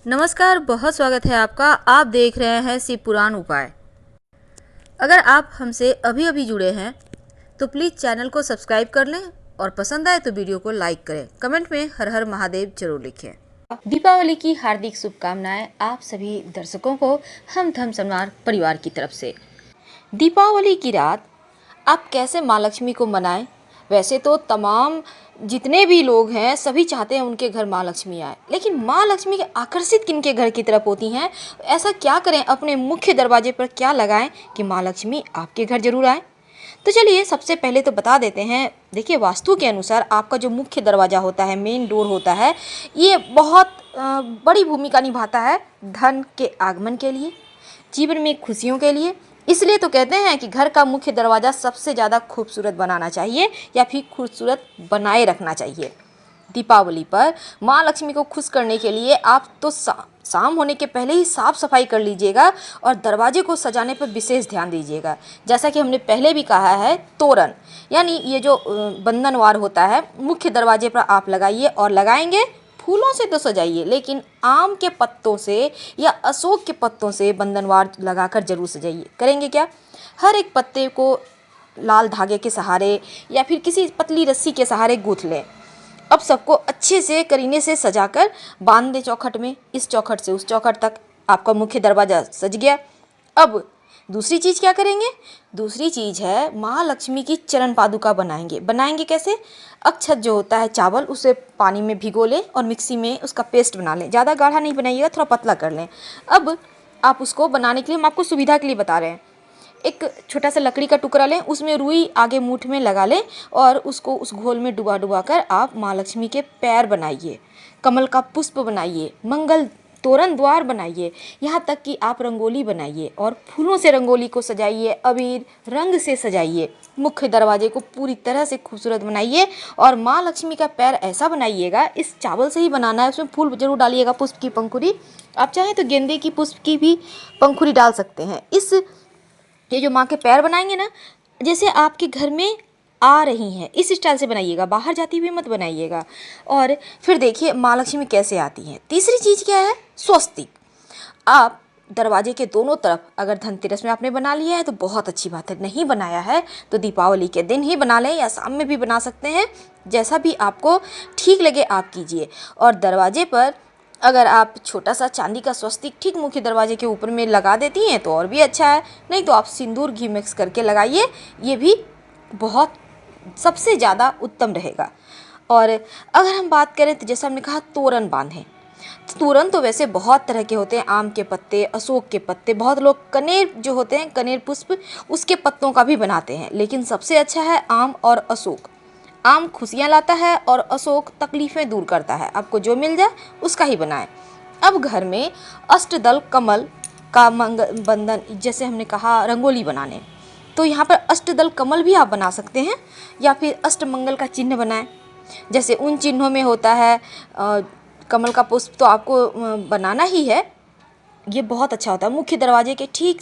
नमस्कार, बहुत स्वागत है आपका। आप देख रहे हैं शिव पुराण उपाय। अगर आप हमसे अभी अभी जुड़े हैं तो प्लीज़ चैनल को सब्सक्राइब कर लें और पसंद आए तो वीडियो को लाइक करें। कमेंट में हर हर महादेव जरूर लिखें। दीपावली की हार्दिक शुभकामनाएं आप सभी दर्शकों को हम धर्म सम्मान परिवार की तरफ से। दीपावली की रात आप कैसे माँ लक्ष्मी को मनाएं? वैसे तो तमाम जितने भी लोग हैं सभी चाहते हैं उनके घर माँ लक्ष्मी आए, लेकिन माँ लक्ष्मी के आकर्षित किनके घर की तरफ होती हैं? ऐसा क्या करें, अपने मुख्य दरवाजे पर क्या लगाएं कि माँ लक्ष्मी आपके घर जरूर आए? तो चलिए सबसे पहले तो बता देते हैं। देखिए, वास्तु के अनुसार आपका जो मुख्य दरवाज़ा होता है, मेन डोर होता है, ये बहुत बड़ी भूमिका निभाता है धन के आगमन के लिए, जीवन में खुशियों के लिए। इसलिए तो कहते हैं कि घर का मुख्य दरवाज़ा सबसे ज़्यादा खूबसूरत बनाना चाहिए या फिर खूबसूरत बनाए रखना चाहिए। दीपावली पर माँ लक्ष्मी को खुश करने के लिए आप तो शाम होने के पहले ही साफ़ सफाई कर लीजिएगा और दरवाजे को सजाने पर विशेष ध्यान दीजिएगा। जैसा कि हमने पहले भी कहा है, तोरण यानी ये जो बंधनवार होता है मुख्य दरवाजे पर आप लगाइए, और लगाएंगे फूलों से तो सजाइए, लेकिन आम के पत्तों से या अशोक के पत्तों से बंधनवार लगाकर जरूर सजाइए। करेंगे क्या? हर एक पत्ते को लाल धागे के सहारे या फिर किसी पतली रस्सी के सहारे गूंथ लें। अब सबको अच्छे से करीने से सजाकर बांध दें चौखट में। इस चौखट से उस चौखट तक आपका मुख्य दरवाज़ा सज गया। अब दूसरी चीज़ क्या करेंगे? दूसरी चीज़ है माँ लक्ष्मी की चरण पादुका बनाएंगे। बनाएंगे कैसे? अक्षत जो होता है चावल, उसे पानी में भिगो लें और मिक्सी में उसका पेस्ट बना लें। ज़्यादा गाढ़ा नहीं बनाइएगा, थोड़ा पतला कर लें। अब आप उसको बनाने के लिए हम आपको सुविधा के लिए बता रहे हैं। एक छोटा सा लकड़ी का टुकड़ा लें, उसमें रुई आगे मूठ में लगा लें और उसको उस घोल में डुबा डुबा कर आप माँ लक्ष्मी के पैर बनाइए, कमल का पुष्प बनाइए, मंगल तोरण द्वार बनाइए, यहाँ तक कि आप रंगोली बनाइए और फूलों से रंगोली को सजाइए, अबीर रंग से सजाइए, मुख्य दरवाजे को पूरी तरह से खूबसूरत बनाइए। और माँ लक्ष्मी का पैर ऐसा बनाइएगा, इस चावल से ही बनाना है, उसमें फूल जरूर डालिएगा, पुष्प की पंखुड़ी। आप चाहें तो गेंदे की पुष्प की भी पंखुड़ी डाल सकते हैं। ये जो माँ के पैर बनाएंगे ना, जैसे आपके घर में आ रही हैं, इस स्टाइल से बनाइएगा, बाहर जाती हुई मत बनाइएगा। और फिर देखिए माँ लक्ष्मी कैसे आती हैं। तीसरी चीज़ क्या है? स्वस्तिक। आप दरवाजे के दोनों तरफ अगर धनतेरस में आपने बना लिया है तो बहुत अच्छी बात है, नहीं बनाया है तो दीपावली के दिन ही बना लें या शाम में भी बना सकते हैं, जैसा भी आपको ठीक लगे आप कीजिए। और दरवाजे पर अगर आप छोटा सा चांदी का स्वस्तिक ठीक मुख्य दरवाजे के ऊपर में लगा देती हैं तो और भी अच्छा है, नहीं तो आप सिंदूर घी मिक्स करके लगाइए, ये भी बहुत सबसे ज़्यादा उत्तम रहेगा। और अगर हम बात करें तो जैसा हमने कहा तोरण बांधें। तोरण तो वैसे बहुत तरह के होते हैं, आम के पत्ते, अशोक के पत्ते, बहुत लोग कनेर जो होते हैं, कनेर पुष्प, उसके पत्तों का भी बनाते हैं, लेकिन सबसे अच्छा है आम और अशोक। आम खुशियाँ लाता है और अशोक तकलीफ़ें दूर करता है। आपको जो मिल जाए उसका ही बनाएं। अब घर में अष्टदल कमल का बंधन, जैसे हमने कहा रंगोली बनाने, तो यहाँ पर अष्टदल कमल भी आप बना सकते हैं या फिर अष्टमंगल का चिन्ह बनाएं। जैसे उन चिन्हों में होता है कमल का पुष्प तो आपको बनाना ही है, ये बहुत अच्छा होता है। मुख्य दरवाजे के ठीक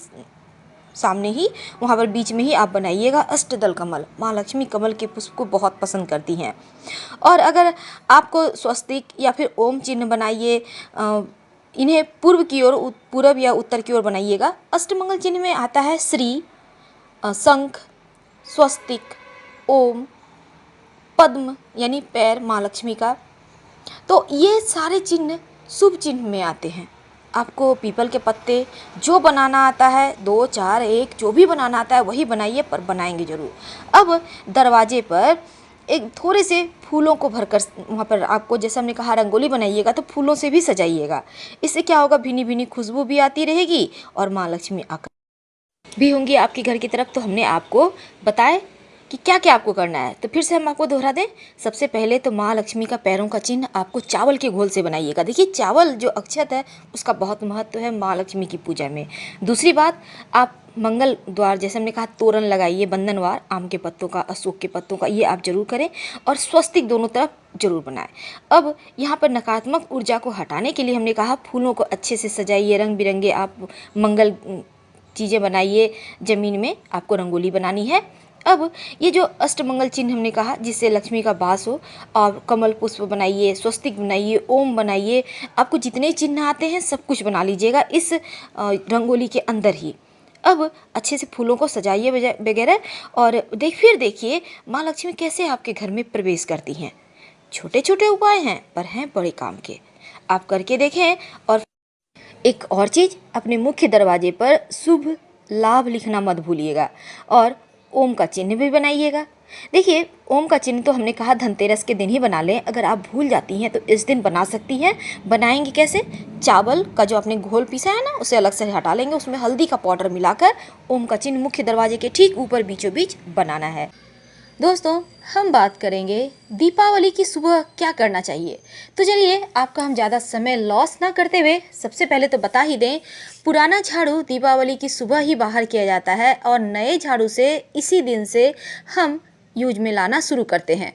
सामने ही, वहाँ पर बीच में ही आप बनाइएगा अष्टदल कमल। माँ लक्ष्मी कमल के पुष्प को बहुत पसंद करती हैं। और अगर आपको स्वस्तिक या फिर ओम चिन्ह बनाइए, इन्हें पूर्व की ओर, पूर्व या उत्तर की ओर बनाइएगा। अष्टमंगल चिन्ह में आता है श्री, शंख, स्वस्तिक, ओम, पद्म यानी पैर माँ लक्ष्मी का। तो ये सारे चिन्ह शुभ चिन्ह में आते हैं। आपको पीपल के पत्ते जो बनाना आता है, 2 4 1 जो भी बनाना आता है वही बनाइए, पर बनाएंगे ज़रूर। अब दरवाजे पर एक थोड़े से फूलों को भरकर वहाँ पर आपको, जैसे हमने कहा रंगोली बनाइएगा तो फूलों से भी सजाइएगा। इससे क्या होगा, भीनी भीनी खुशबू भी आती रहेगी और माँ लक्ष्मी आकर भी होंगी आपके घर की तरफ। तो हमने आपको बताया कि क्या क्या आपको करना है, तो फिर से हम आपको दोहरा दें। सबसे पहले तो माँ लक्ष्मी का पैरों का चिन्ह आपको चावल के घोल से बनाइएगा। देखिए चावल जो अक्षत है उसका बहुत महत्व है माँ लक्ष्मी की पूजा में। दूसरी बात, आप मंगल द्वार, जैसे हमने कहा तोरण लगाइए, बंधनवार आम के पत्तों का, अशोक के पत्तों का, ये आप जरूर करें। और स्वस्तिक दोनों तरफ जरूर बनाएं। अब यहाँ पर नकारात्मक ऊर्जा को हटाने के लिए हमने कहा फूलों को अच्छे से सजाइए, रंग बिरंगे आप मंगल चीज़ें बनाइए। ज़मीन में आपको रंगोली बनानी है अब ये जो अष्टमंगल चिन्ह हमने कहा जिससे लक्ष्मी का वास हो, और कमल पुष्प बनाइए, स्वस्तिक बनाइए, ओम बनाइए, आपको जितने चिन्ह आते हैं सब कुछ बना लीजिएगा इस रंगोली के अंदर ही। अब अच्छे से फूलों को सजाइए वगैरह, और फिर देखिए माँ लक्ष्मी कैसे आपके घर में प्रवेश करती हैं। छोटे छोटे उपाय हैं पर हैं बड़े काम के, आप करके देखें। और एक और चीज़, अपने मुख्य दरवाजे पर शुभ लाभ लिखना मत भूलिएगा, और ओम का चिन्ह भी बनाइएगा। देखिए ओम का चिन्ह तो हमने कहा धनतेरस के दिन ही बना लें, अगर आप भूल जाती हैं तो इस दिन बना सकती हैं। बनाएंगे कैसे? चावल का जो आपने घोल पीसा है ना, उसे अलग से हटा लेंगे, उसमें हल्दी का पाउडर मिलाकर ओम का चिन्ह मुख्य दरवाजे के ठीक ऊपर बीचों बीच बनाना है। दोस्तों हम बात करेंगे दीपावली की सुबह क्या करना चाहिए। तो चलिए आपका हम ज़्यादा समय लॉस ना करते हुए सबसे पहले तो बता ही दें, पुराना झाड़ू दीपावली की सुबह ही बाहर किया जाता है और नए झाड़ू से इसी दिन से हम यूज में लाना शुरू करते हैं।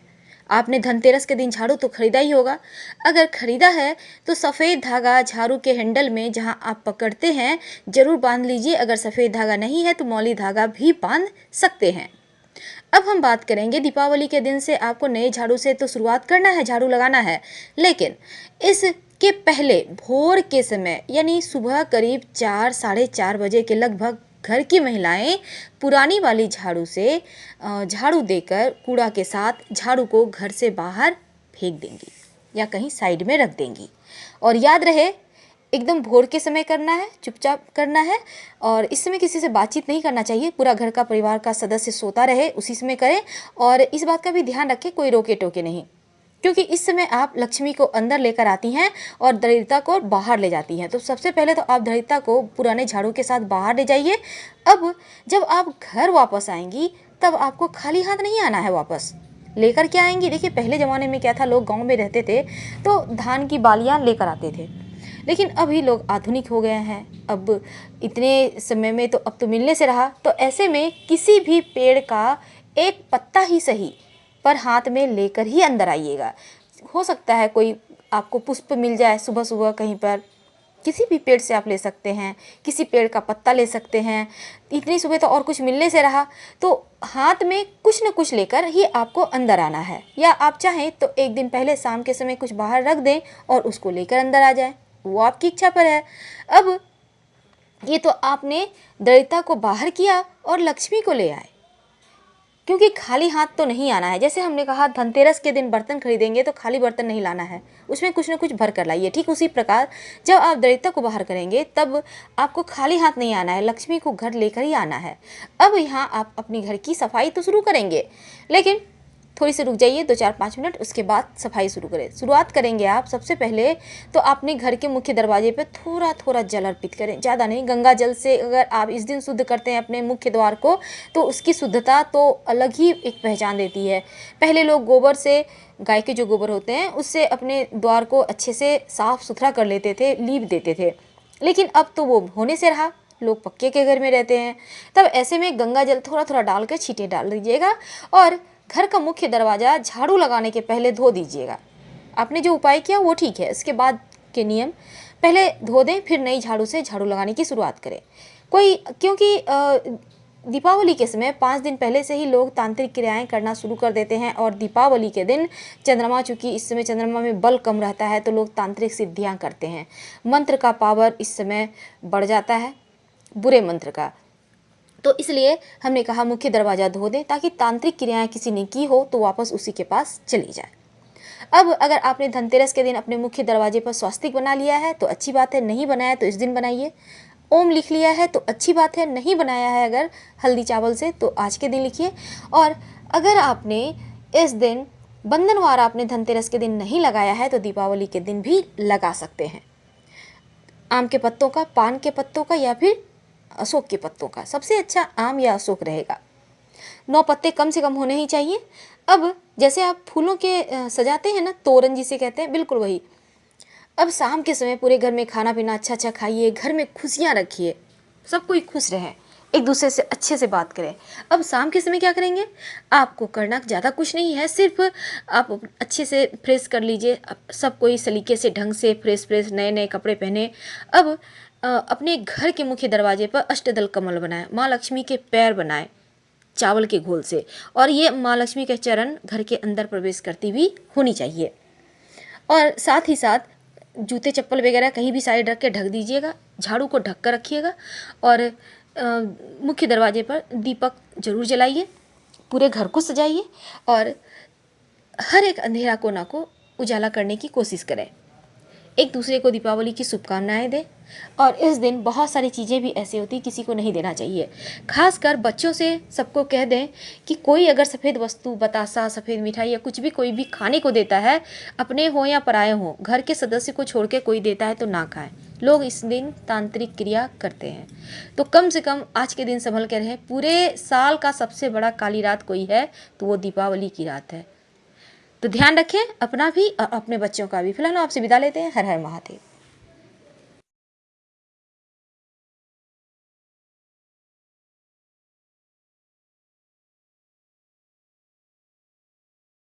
आपने धनतेरस के दिन झाड़ू तो खरीदा ही होगा। अगर खरीदा है तो सफ़ेद धागा झाड़ू के हैंडल में जहां आप पकड़ते हैं ज़रूर बांध लीजिए। अगर सफ़ेद धागा नहीं है तो मौली धागा भी बांध सकते हैं। अब हम बात करेंगे दीपावली के दिन से आपको नए झाड़ू से तो शुरुआत करना है, झाड़ू लगाना है, लेकिन इसके पहले भोर के समय यानी सुबह करीब 4 साढ़े 4 बजे के लगभग घर की महिलाएं पुरानी वाली झाड़ू से झाड़ू देकर कूड़ा के साथ झाड़ू को घर से बाहर फेंक देंगी या कहीं साइड में रख देंगी। और याद रहे एकदम भोर के समय करना है, चुपचाप करना है, और इस समय किसी से बातचीत नहीं करना चाहिए। पूरा घर का परिवार का सदस्य सोता रहे उसी समय करें, और इस बात का भी ध्यान रखें कोई रोके टोके नहीं, क्योंकि इस समय आप लक्ष्मी को अंदर लेकर आती हैं और दरिद्रता को बाहर ले जाती हैं। तो सबसे पहले तो आप दरिद्रता को पुराने झाड़ू के साथ बाहर ले जाइए। अब जब आप घर वापस आएंगी तब आपको खाली हाथ नहीं आना है, वापस लेकर के आएंगी। देखिए पहले ज़माने में क्या था, लोग गाँव में रहते थे तो धान की बालियाँ लेकर आते थे, लेकिन अभी लोग आधुनिक हो गए हैं। अब इतने समय में तो अब तो मिलने से रहा, तो ऐसे में किसी भी पेड़ का एक पत्ता ही सही पर हाथ में लेकर ही अंदर आइएगा। हो सकता है कोई आपको पुष्प मिल जाए सुबह सुबह कहीं पर, किसी भी पेड़ से आप ले सकते हैं, किसी पेड़ का पत्ता ले सकते हैं। इतनी सुबह तो और कुछ मिलने से रहा, तो हाथ में कुछ न कुछ लेकर ही आपको अंदर आना है। या आप चाहें तो एक दिन पहले शाम के समय कुछ बाहर रख दें और उसको लेकर अंदर आ जाएं, वो आपकी इच्छा पर है। अब ये तो आपने दरिद्रता को बाहर किया और लक्ष्मी को ले आए, क्योंकि खाली हाथ तो नहीं आना है। जैसे हमने कहा धनतेरस के दिन बर्तन खरीदेंगे तो खाली बर्तन नहीं लाना है, उसमें कुछ ना कुछ भर कर लाइए। ठीक उसी प्रकार जब आप दरिद्रता को बाहर करेंगे तब आपको खाली हाथ नहीं आना है, लक्ष्मी को घर लेकर ही आना है। अब यहाँ आप अपनी घर की सफाई तो शुरू करेंगे, लेकिन थोड़ी सी रुक जाइए 2-4-5 मिनट, उसके बाद सफाई शुरू करें। शुरुआत करेंगे आप सबसे पहले तो अपने घर के मुख्य दरवाजे पे थोड़ा थोड़ा जल अर्पित करें, ज़्यादा नहीं। गंगा जल से अगर आप इस दिन शुद्ध करते हैं अपने मुख्य द्वार को तो उसकी शुद्धता तो अलग ही एक पहचान देती है। पहले लोग गोबर से, गाय के जो गोबर होते हैं उससे अपने द्वार को अच्छे से साफ़ सुथरा कर लेते थे, लीप देते थे, लेकिन अब तो वो होने से रहा, लोग पक्के के घर में रहते हैं। तब ऐसे में गंगा जल थोड़ा थोड़ा डाल कर छींटे डाल दीजिएगा और घर का मुख्य दरवाज़ा झाड़ू लगाने के पहले धो दीजिएगा। आपने जो उपाय किया वो ठीक है, इसके बाद के नियम पहले धो दें, फिर नई झाड़ू से झाड़ू लगाने की शुरुआत करें। क्योंकि दीपावली के समय 5 दिन पहले से ही लोग तांत्रिक क्रियाएं करना शुरू कर देते हैं, और दीपावली के दिन चंद्रमा, चूँकि इस समय चंद्रमा में बल कम रहता है तो लोग तांत्रिक सिद्धियाँ करते हैं। मंत्र का पावर इस समय बढ़ जाता है, बुरे मंत्र का, तो इसलिए हमने कहा मुख्य दरवाज़ा धो दें ताकि तांत्रिक क्रियाएं किसी ने की हो तो वापस उसी के पास चली जाए। अब अगर आपने धनतेरस के दिन अपने मुख्य दरवाजे पर स्वास्तिक बना लिया है तो अच्छी बात है, नहीं बनाया तो इस दिन बनाइए। ओम लिख लिया है तो अच्छी बात है, नहीं बनाया है अगर हल्दी चावल से तो आज के दिन लिखिए। और अगर आपने इस दिन बंधनवार आपने धनतेरस के दिन नहीं लगाया है तो दीपावली के दिन भी लगा सकते हैं। आम के पत्तों का, पान के पत्तों का या फिर अशोक के पत्तों का, सबसे अच्छा आम या अशोक रहेगा। 9 पत्ते कम से कम होने ही चाहिए। अब जैसे आप फूलों के सजाते हैं ना, तोरण जिसे कहते हैं, बिल्कुल वही। अब शाम के समय पूरे घर में खाना पीना अच्छा अच्छा खाइए, घर में खुशियाँ रखिए, सब कोई खुश रहे, एक दूसरे से अच्छे से बात करें। अब शाम के समय क्या करेंगे, आपको करना ज़्यादा कुछ नहीं है, सिर्फ आप अच्छे से फ्रेश कर लीजिए, सब कोई सलीके से ढंग से फ्रेश नए नए कपड़े पहने। अब अपने घर के मुख्य दरवाजे पर अष्टदल कमल बनाएं, माँ लक्ष्मी के पैर बनाएं, चावल के घोल से। और ये माँ लक्ष्मी के चरण घर के अंदर प्रवेश करती हुई होनी चाहिए। और साथ ही साथ जूते चप्पल वगैरह कहीं भी साइड रख के ढक दीजिएगा, झाड़ू को ढक कर रखिएगा और मुख्य दरवाजे पर दीपक जरूर जलाइए, पूरे घर को सजाइए और हर एक अंधेरा कोना को उजाला करने की कोशिश करें। एक दूसरे को दीपावली की शुभकामनाएं दें। और इस दिन बहुत सारी चीज़ें भी ऐसी होती किसी को नहीं देना चाहिए। खासकर बच्चों से सबको कह दें कि कोई अगर सफ़ेद वस्तु, बतासा, सफ़ेद मिठाई या कुछ भी कोई भी खाने को देता है, अपने हो या पराये हो, घर के सदस्य को छोड़ के कोई देता है तो ना खाएं। लोग इस दिन तांत्रिक क्रिया करते हैं। तो कम से कम आज के दिन संभल के रहें। पूरे साल का सबसे बड़ा काली रात कोई है तो वो दीपावली की रात है। तो ध्यान रखें अपना भी और अपने बच्चों का भी। फिलहाल आपसे विदा लेते हैं। हर हर महादेव।